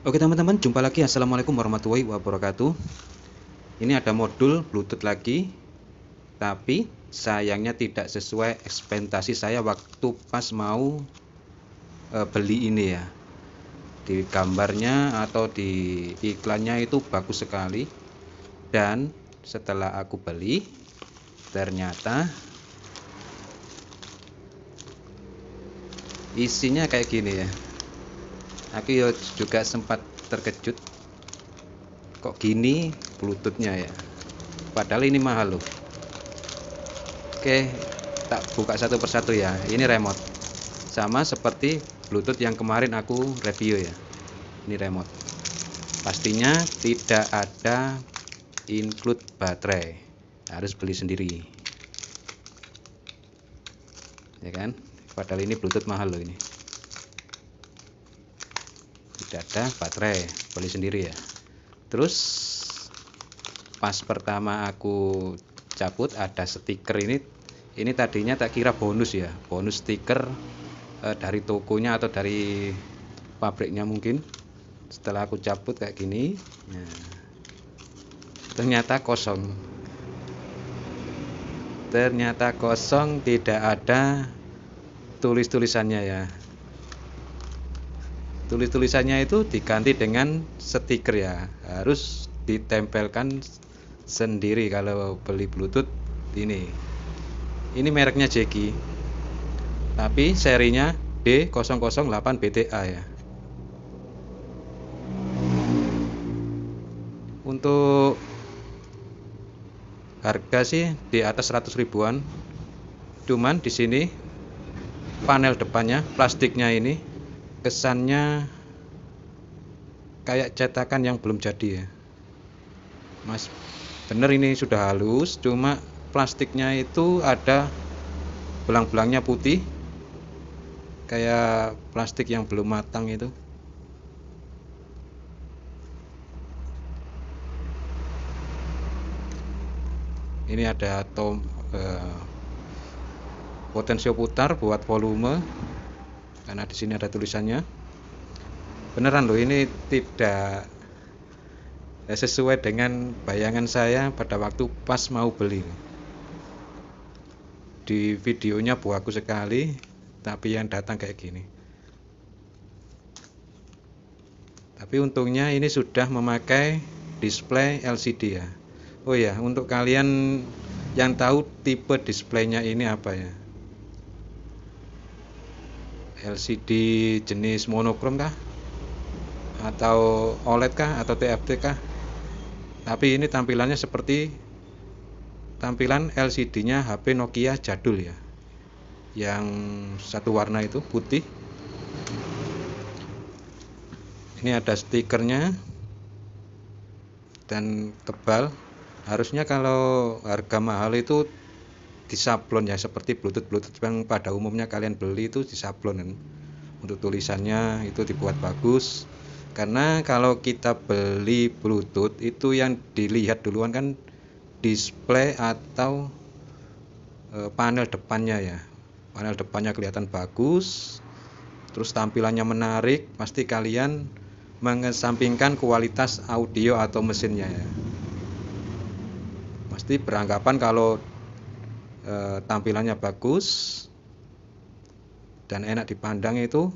Oke teman-teman, jumpa lagi. Assalamualaikum warahmatullahi wabarakatuh. Ini ada modul Bluetooth lagi, tapi sayangnya tidak sesuai ekspektasi saya waktu pas mau beli ini ya. Di gambarnya atau di iklannya itu bagus sekali, dan setelah aku beli ternyata isinya kayak gini ya. Aku juga sempat terkejut, kok gini Bluetoothnya ya, padahal ini mahal loh. Oke, tak buka satu persatu ya. Ini remote, sama seperti Bluetooth yang kemarin aku review ya. Ini remote, pastinya tidak ada include baterai, harus beli sendiri ya kan, padahal ini Bluetooth mahal loh. Ini tidak ada baterai, beli sendiri ya. Terus pas pertama aku cabut ada stiker ini tadinya tak kira bonus ya, bonus stiker dari tokonya atau dari pabriknya mungkin. Setelah aku cabut kayak gini, nah, ternyata kosong, tidak ada tulisannya ya. Tulisannya itu diganti dengan stiker ya, harus ditempelkan sendiri kalau beli Bluetooth ini. Ini mereknya Jeki, tapi serinya D008 BTA ya. Untuk harga sih di atas 100 ribuan. Cuman di sini panel depannya, plastiknya ini kesannya kayak cetakan yang belum jadi ya. Mas, bener ini sudah halus, cuma plastiknya itu ada belang-belangnya putih, kayak plastik yang belum matang itu. Ini ada potensio putar buat volume, karena di sini ada tulisannya. Beneran loh, ini tidak sesuai dengan bayangan saya pada waktu pas mau beli. Di videonya bagus sekali, tapi yang datang kayak gini. Tapi untungnya ini sudah memakai display LCD ya. Oh ya, untuk kalian yang tahu tipe displaynya ini apa ya, LCD jenis monokrom kah, atau OLED kah, atau TFT kah? Tapi ini tampilannya seperti tampilan LCD-nya HP Nokia jadul ya, yang satu warna itu putih. Ini ada stikernya dan tebal. Harusnya kalau harga mahal itu disablon ya, seperti Bluetooth yang pada umumnya kalian beli itu disablon kan. Untuk tulisannya itu dibuat bagus, karena kalau kita beli Bluetooth itu yang dilihat duluan kan display atau panel depannya ya. Panel depannya kelihatan bagus, terus tampilannya menarik, pasti kalian mengesampingkan kualitas audio atau mesinnya ya. Pasti beranggapan kalau tampilannya bagus dan enak dipandang, itu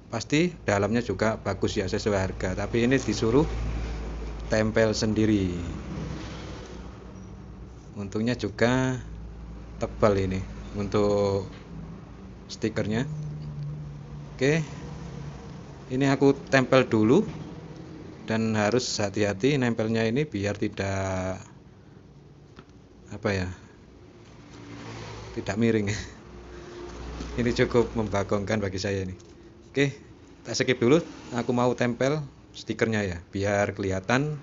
pasti dalamnya juga bagus ya, sesuai harga. Tapi ini disuruh tempel sendiri. Untungnya juga tebal ini untuk stikernya. Oke, ini aku tempel dulu, dan harus hati-hati nempelnya ini biar tidak tidak miring. Ini cukup membagongkan bagi saya ini. Oke, tak skip dulu, aku mau tempel stikernya ya, biar kelihatan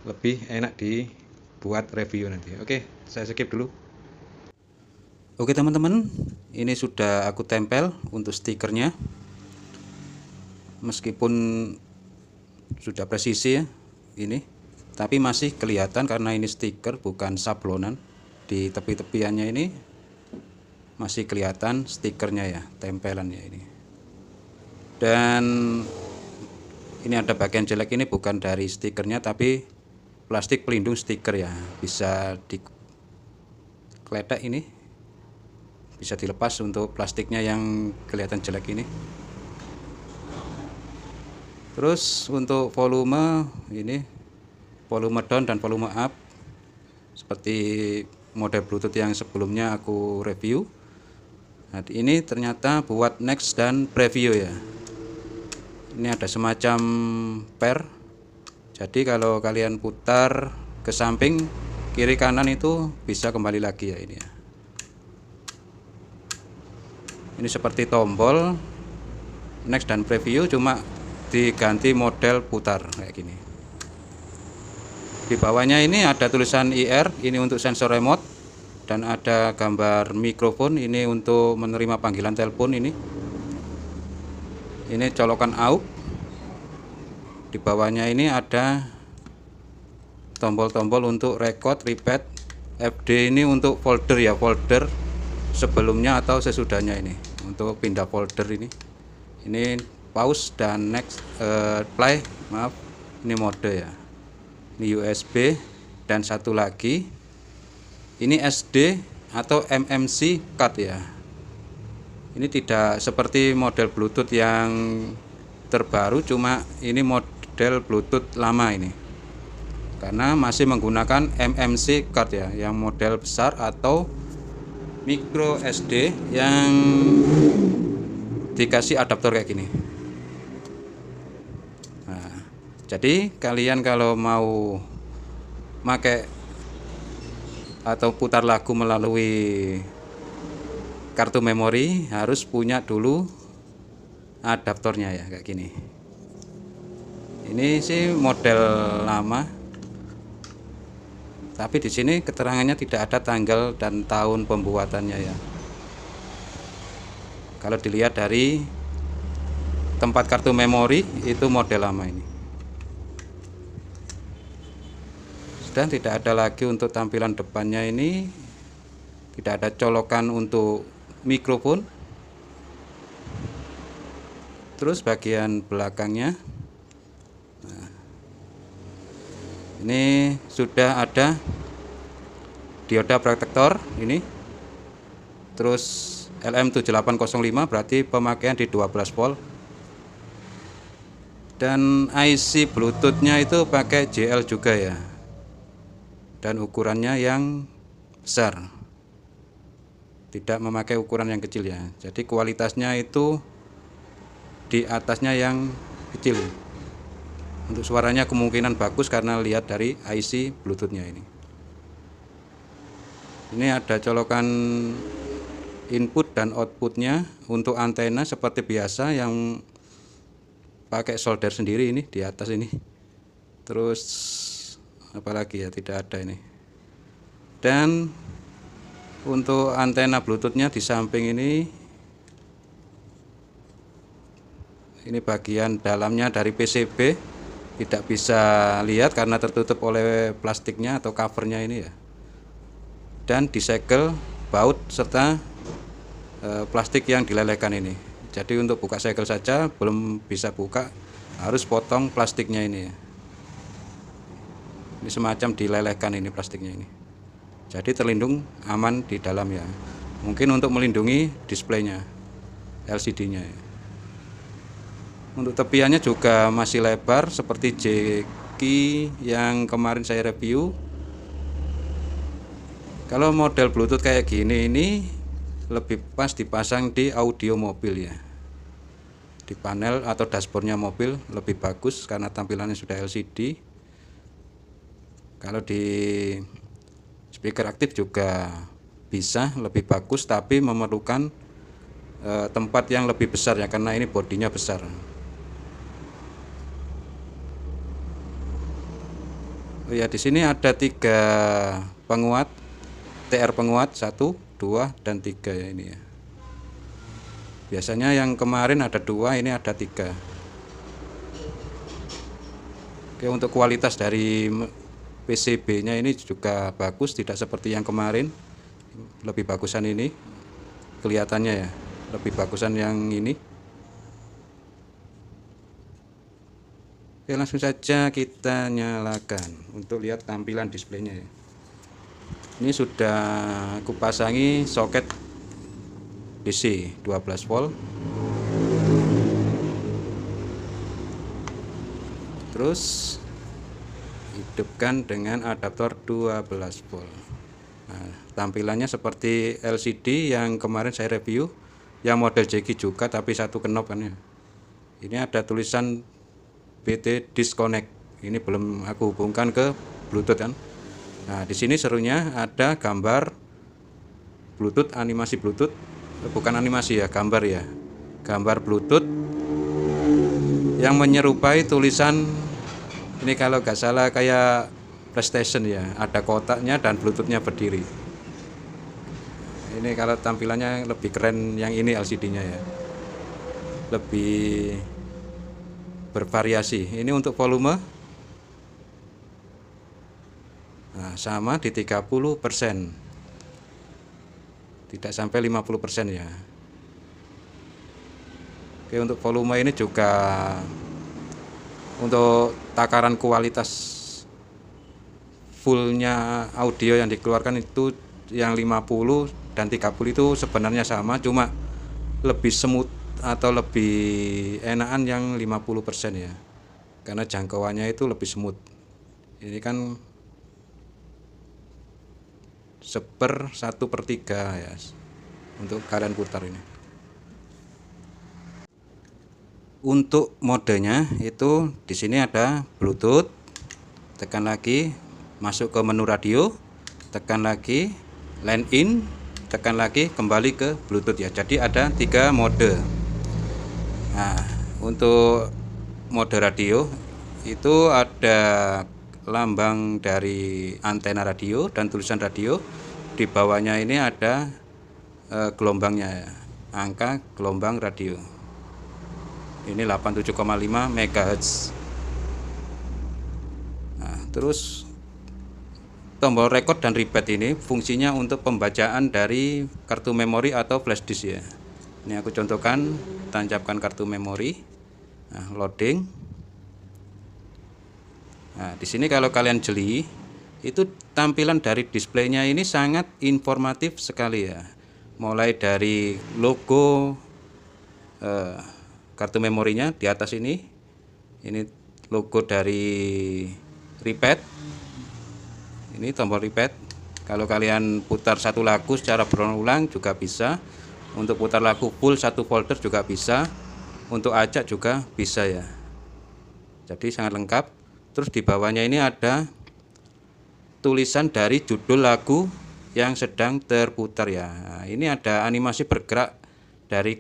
lebih enak dibuat review nanti. Oke, saya skip dulu. Oke teman-teman, ini sudah aku tempel untuk stikernya. Meskipun sudah presisi ya ini, tapi masih kelihatan karena ini stiker bukan sablonan. Di tepi-tepiannya ini masih kelihatan stikernya ya, tempelannya ini. Dan Ini ada bagian jelek, ini bukan dari stikernya tapi plastik pelindung stiker ya, bisa dikeletek, ini bisa dilepas untuk plastiknya yang kelihatan jelek ini. Terus untuk volume, ini volume down dan volume up seperti model Bluetooth yang sebelumnya aku review. Nah, ini ternyata buat next dan preview ya. Ini ada semacam pair, jadi kalau kalian putar ke samping kiri kanan itu bisa kembali lagi ya ini ya. Ini seperti tombol next dan preview, cuma diganti model putar kayak gini. Di bawahnya ini ada tulisan IR, ini untuk sensor remote, dan ada gambar mikrofon, ini untuk menerima panggilan telepon. Ini colokan AUX. Di bawahnya ini ada tombol-tombol untuk record, repeat, FD ini untuk folder ya, folder sebelumnya atau sesudahnya, ini untuk pindah folder. Ini pause dan next, play, maaf, ini mode ya. Ini USB, dan satu lagi ini SD atau MMC card ya. Ini tidak seperti model Bluetooth yang terbaru, cuma ini model Bluetooth lama ini, karena masih menggunakan MMC card ya, yang model besar atau micro SD yang dikasih adaptor kayak gini. Nah, jadi kalian kalau mau pakai atau putar lagu melalui kartu memori harus punya dulu adaptornya ya, kayak gini. Ini sih model lama, tapi di sini keterangannya tidak ada tanggal dan tahun pembuatannya ya. Kalau dilihat dari tempat kartu memori itu model lama ini. Sudah tidak ada lagi untuk tampilan depannya, ini tidak ada colokan untuk mikrofon. Terus bagian belakangnya, nah, ini sudah ada dioda protektor ini. Terus LM7805 berarti pemakaian di 12 volt. Dan IC Bluetoothnya itu pakai JL juga ya, dan ukurannya yang besar, tidak memakai ukuran yang kecil ya. Jadi kualitasnya itu di atasnya yang kecil. Untuk suaranya kemungkinan bagus karena lihat dari IC Bluetoothnya ini. Ini ada colokan input dan outputnya. Untuk antena seperti biasa yang pakai solder sendiri ini di atas ini. Terus apalagi ya, tidak ada ini. Dan untuk antena Bluetoothnya di samping ini bagian dalamnya dari PCB, tidak bisa lihat karena tertutup oleh plastiknya atau covernya ini ya. Dan disegel baut serta plastik yang dilelehkan ini. Jadi untuk buka segel saja belum bisa buka, harus potong plastiknya ini ya. Ini semacam dilelehkan ini plastiknya ini. Jadi terlindung aman di dalam ya. Mungkin untuk melindungi displaynya, LCD-nya ya. Untuk tepiannya juga masih lebar seperti Jeki yang kemarin saya review. Kalau model Bluetooth kayak gini ini lebih pas dipasang di audio mobil ya. Di panel atau dashboardnya mobil lebih bagus karena tampilannya sudah LCD. Kalau di speaker aktif juga bisa lebih bagus, tapi memerlukan tempat yang lebih besar ya, karena ini bodinya besar. Oh ya, di sini ada 3 penguat TR penguat, 1, 2, dan 3 ya ini ya. Biasanya yang kemarin ada 2, ini ada 3. Oke, untuk kualitas dari PCB-nya ini juga bagus, tidak seperti yang kemarin. Lebih bagusan ini kelihatannya ya, lebih bagusan yang ini. Oke, langsung saja kita nyalakan untuk lihat tampilan displaynya ya. Ini sudah aku pasangi soket DC 12 volt. Terus hidupkan dengan adaptor 12 volt. Nah, tampilannya seperti LCD yang kemarin saya review, yang model Jeki juga tapi satu knob kan ya. Ini ada tulisan BT disconnect. Ini belum aku hubungkan ke Bluetooth kan. Nah, di sini serunya ada gambar Bluetooth, animasi Bluetooth, bukan animasi ya, gambar ya. Gambar Bluetooth yang menyerupai tulisan ini, kalau nggak salah kayak PlayStation ya, ada kotaknya dan Bluetoothnya berdiri. Ini kalau tampilannya lebih keren yang ini LCD-nya ya, lebih bervariasi. Ini untuk volume, nah, sama di 30%, tidak sampai 50% ya. Oke, untuk volume ini juga untuk takaran kualitas fullnya audio yang dikeluarkan itu yang 50 dan 30 itu sebenarnya sama, cuma lebih smooth atau lebih enakan yang 50% ya, karena jangkauannya itu lebih smooth. Ini kan 1/1/3 ya untuk kalian putar ini. Untuk modenya itu di sini ada Bluetooth, tekan lagi masuk ke menu radio, tekan lagi line in, tekan lagi kembali ke Bluetooth ya. Jadi ada 3 mode. Nah, untuk mode radio itu ada lambang dari antena radio dan tulisan radio. Di bawahnya ini ada gelombangnya ya, angka gelombang radio. Ini 87,5 MHz. Nah, terus tombol record dan repeat ini fungsinya untuk pembacaan dari kartu memori atau flash disk ya. Ini aku contohkan, tancapkan kartu memori. Nah, loading. Nah, di sini kalau kalian jeli, itu tampilan dari displaynya ini sangat informatif sekali ya. Mulai dari logo kartu memorinya di atas ini logo dari repeat. Ini tombol repeat. Kalau kalian putar satu lagu secara berulang juga bisa. Untuk putar lagu full satu folder juga bisa. Untuk acak juga bisa ya. Jadi sangat lengkap. Terus di bawahnya ini ada tulisan dari judul lagu yang sedang terputar ya. Nah, ini ada animasi bergerak dari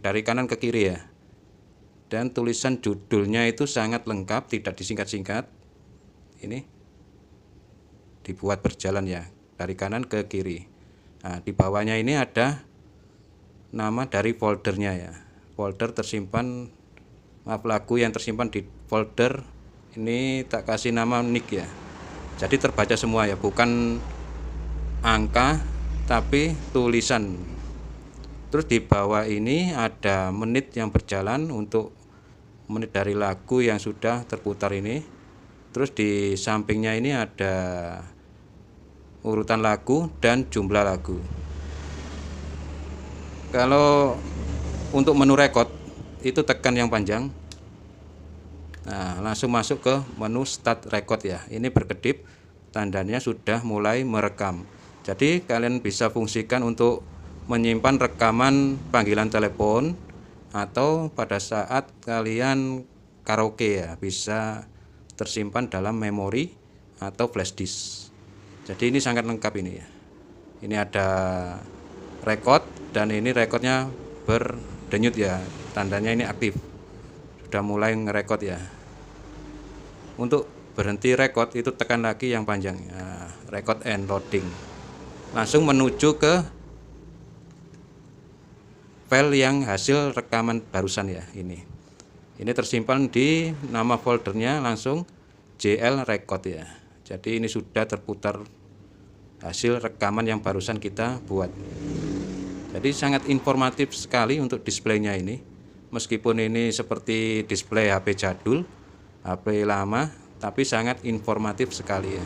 dari kanan ke kiri ya. Dan tulisan judulnya itu sangat lengkap, tidak disingkat-singkat. Ini dibuat berjalan ya, dari kanan ke kiri. Nah, di bawahnya ini ada nama dari foldernya ya. Folder tersimpan, lagu yang tersimpan di folder ini tak kasih nama nick ya. Jadi terbaca semua ya, bukan angka tapi tulisan. Terus di bawah ini ada menit yang berjalan untuk menit dari lagu yang sudah terputar ini. Terus di sampingnya ini ada urutan lagu dan jumlah lagu. Kalau untuk menu record itu tekan yang panjang. Nah, langsung masuk ke menu start record ya. Ini berkedip, tandanya sudah mulai merekam. Jadi kalian bisa fungsikan untuk menyimpan rekaman panggilan telepon, atau pada saat kalian karaoke ya, bisa tersimpan dalam memori atau flash disk. Jadi ini sangat lengkap ini ya. Ini ada record dan ini recordnya berdenyut ya, tandanya ini aktif, sudah mulai ngerekod ya. Untuk berhenti record itu tekan lagi yang panjang ya, record and loading. Langsung menuju ke file yang hasil rekaman barusan ya. Ini tersimpan di nama foldernya langsung JL record ya. Jadi ini sudah terputar hasil rekaman yang barusan kita buat. Jadi sangat informatif sekali untuk displaynya ini. Meskipun ini seperti display HP jadul, HP lama tapi sangat informatif sekali ya.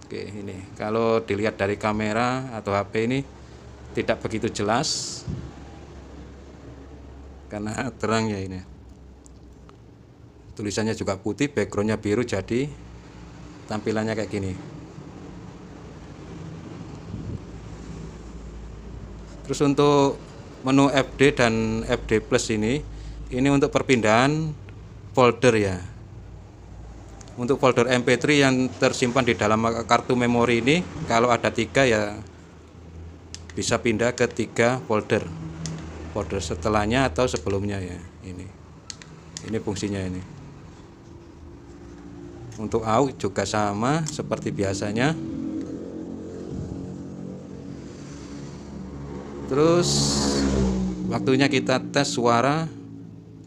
Oke, ini kalau dilihat dari kamera atau HP ini tidak begitu jelas karena terang ya ini. Tulisannya juga putih, backgroundnya biru, jadi tampilannya kayak gini. Terus untuk menu FD dan FD Plus ini untuk perpindahan folder ya. Untuk folder MP3 yang tersimpan di dalam kartu memori ini, kalau ada 3 ya bisa pindah ke 3 folder. Folder setelahnya atau sebelumnya ya. Ini fungsinya ini. Untuk AUX juga sama seperti biasanya. Terus waktunya kita tes suara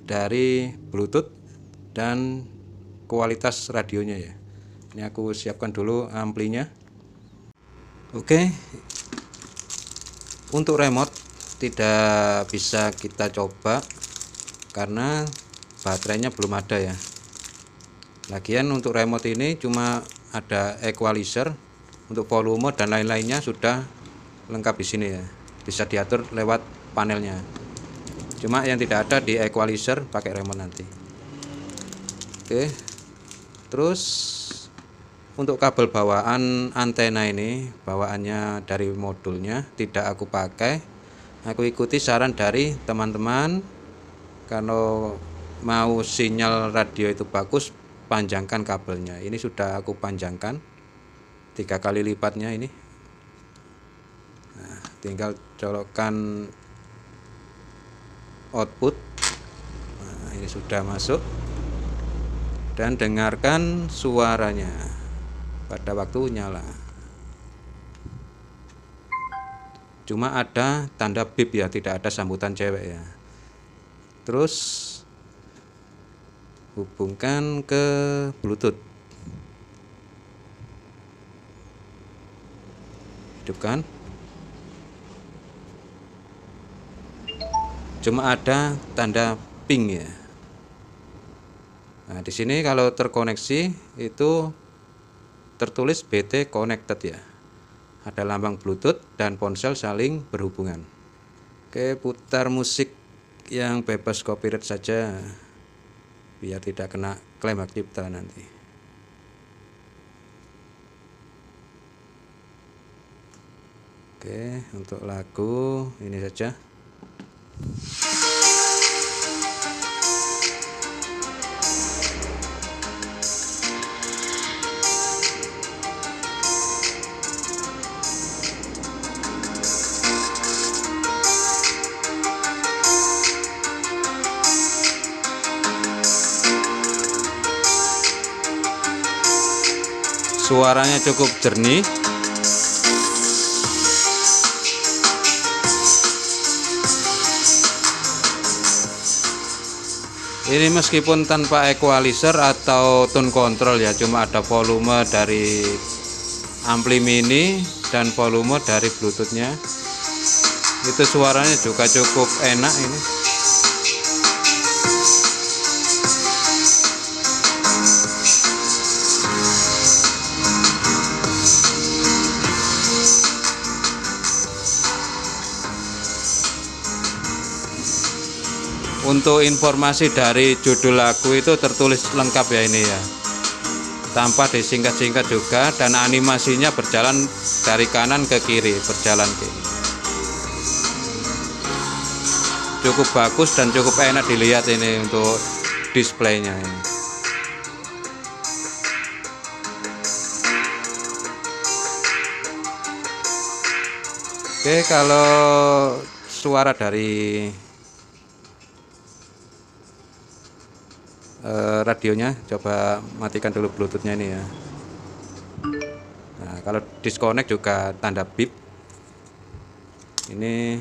dari Bluetooth dan kualitas radionya ya. Ini aku siapkan dulu amplinya. Oke. Untuk remote tidak bisa kita coba karena baterainya belum ada ya. Lagian untuk remote ini cuma ada equalizer, untuk volume dan lain-lainnya sudah lengkap di sini ya. Bisa diatur lewat panelnya. Cuma yang tidak ada di equalizer pakai remote nanti. Oke. Terus untuk kabel bawaan antena ini, bawaannya dari modulnya tidak aku pakai. Aku ikuti saran dari teman-teman, kalau mau sinyal radio itu bagus, panjangkan kabelnya. Ini sudah aku panjangkan 3 kali lipatnya ini. Nah, tinggal colokkan output. Nah, ini sudah masuk. Dan dengarkan suaranya pada waktu nyala. Cuma ada tanda bip ya, tidak ada sambutan cewek ya. Terus hubungkan ke Bluetooth. Hidupkan. Cuma ada tanda ping ya. Nah, di sini kalau terkoneksi itu tertulis BT connected ya. Ada lambang Bluetooth dan ponsel saling berhubungan. Oke, putar musik yang bebas copyright saja biar tidak kena klaim hak cipta nanti. Oke, untuk lagu ini saja. Suaranya cukup jernih. Ini meskipun tanpa equalizer atau tone control ya, cuma ada volume dari ampli mini dan volume dari Bluetoothnya. Itu suaranya juga cukup enak ini. Untuk informasi dari judul lagu itu tertulis lengkap ya ini ya, tanpa disingkat-singkat juga, dan animasinya berjalan dari kanan ke kiri, berjalan kiri. Cukup bagus dan cukup enak dilihat ini untuk displaynya ini. Oke, kalau suara dari radionya, coba matikan dulu Bluetoothnya ini ya. Nah, kalau disconnect juga tanda bip. Ini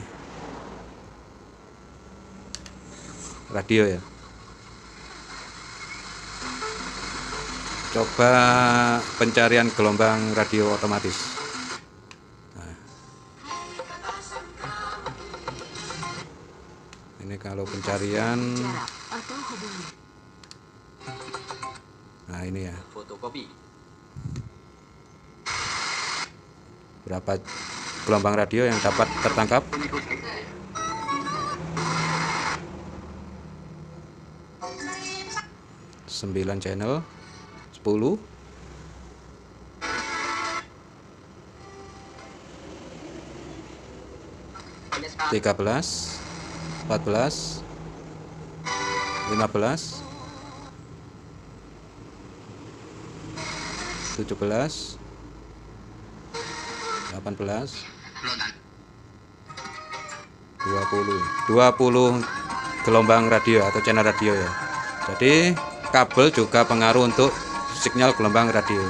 radio ya. Coba pencarian gelombang radio otomatis. Nah, ini kalau pencarian Nah ini ya, Fotokopi. berapa gelombang radio yang dapat tertangkap. Sembilan channel, 10, 13, 14, 15, 17, 18, 20 gelombang radio atau channel radio ya. Jadi kabel juga pengaruh untuk sinyal gelombang radio.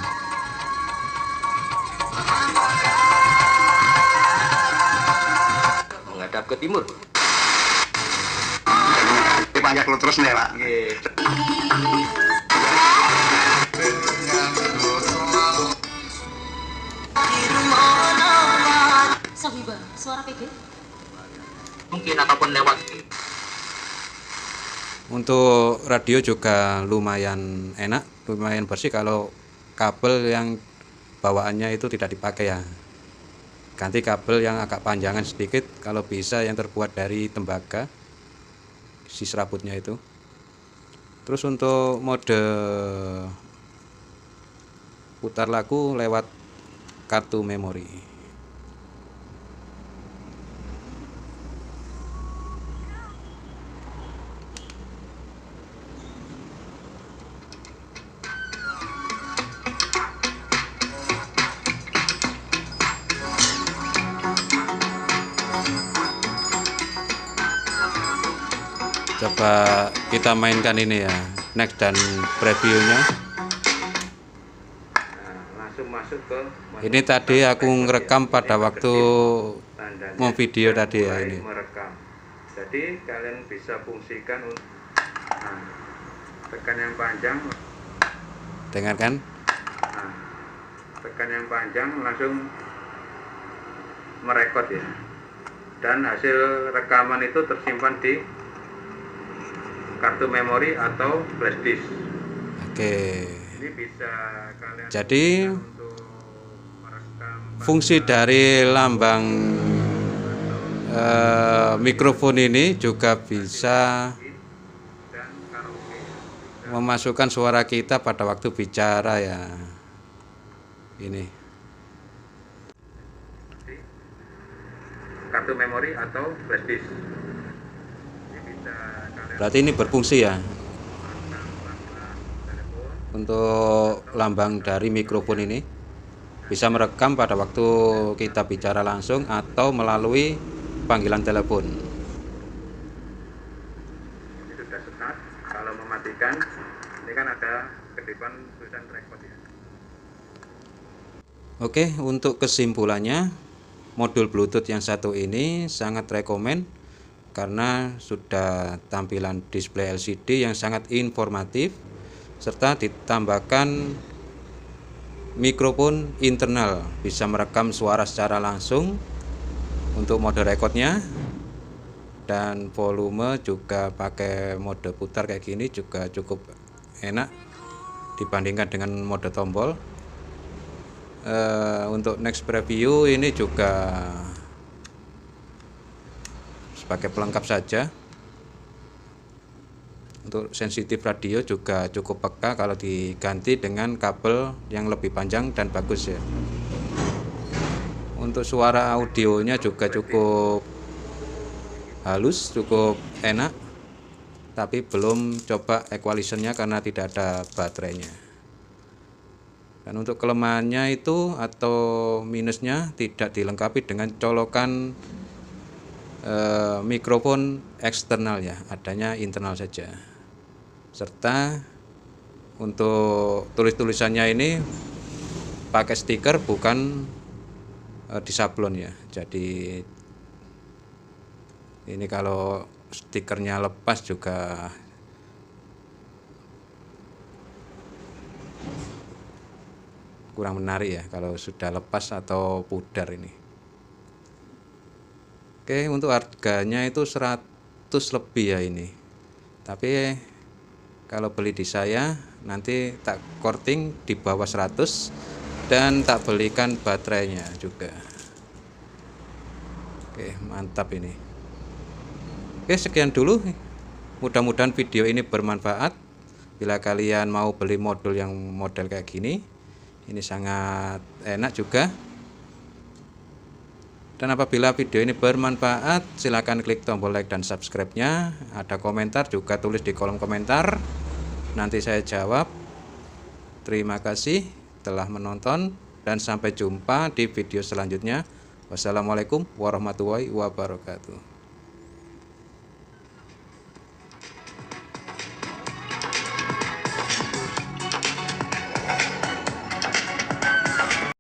Menghadap ke timur. Panjang lu terus nih, Pak. Sohiba, suara PG. Mungkin ataupun lewat. Untuk radio juga lumayan enak, lumayan bersih kalau kabel yang bawaannya itu tidak dipakai ya. Ganti kabel yang agak panjangan sedikit, kalau bisa yang terbuat dari tembaga, si serabutnya itu. Terus untuk mode putar lagu lewat kartu memori. Coba kita mainkan ini ya, next dan previewnya. Langsung masuk ke Ini tadi aku ngerekam pada waktu mau video tadi ya ini. merekam. Jadi kalian bisa fungsikan untuk tekan yang panjang. Dengarkan. Nah, tekan yang panjang langsung merekod ya. Dan hasil rekaman itu tersimpan di kartu memori atau flash disk. Oke. Ini bisa kalian Jadi untuk merekam fungsi dari lambang mikrofon ini juga bisa dan karaoke. memasukkan suara kita pada waktu bicara ya. Ini. Kartu memori atau flash disk. Ini bisa kalian Berarti ini berfungsi ya telepon. untuk lambang dari mikrofon ini. Bisa merekam pada waktu kita bicara langsung atau melalui panggilan telepon. Ini sudah start. Kalau mematikan, ini kan ada kedipan tulisan record ya. Oke, untuk kesimpulannya, modul Bluetooth yang satu ini sangat rekomen karena sudah tampilan display LCD yang sangat informatif serta ditambahkan mikrofon internal, bisa merekam suara secara langsung untuk mode recordnya, dan volume juga pakai mode putar kayak gini juga cukup enak dibandingkan dengan mode tombol. Untuk next preview ini juga sebagai pelengkap saja. Untuk sensitif radio juga cukup peka kalau diganti dengan kabel yang lebih panjang dan bagus ya. Untuk suara audionya juga cukup halus, cukup enak. Tapi belum coba equalizernya karena tidak ada baterainya. Dan untuk kelemahannya itu atau minusnya tidak dilengkapi dengan colokan mikrofon eksternal ya, adanya internal saja. Serta untuk tulisannya ini pakai stiker bukan disablon ya. Jadi ini kalau stikernya lepas juga kurang menarik ya kalau sudah lepas atau pudar ini. Oke, untuk harganya itu 100 lebih ya ini. Tapi Kalau beli di saya nanti tak korting di bawah 100 dan tak belikan baterainya juga. Oke, mantap ini. Oke, sekian dulu. Mudah-mudahan video ini bermanfaat. Bila kalian mau beli modul yang model kayak gini, ini sangat enak juga. Dan apabila video ini bermanfaat, silahkan klik tombol like dan subscribe-nya. Ada komentar juga tulis di kolom komentar. Nanti saya jawab. Terima kasih telah menonton dan sampai jumpa di video selanjutnya. Wassalamualaikum warahmatullahi wabarakatuh.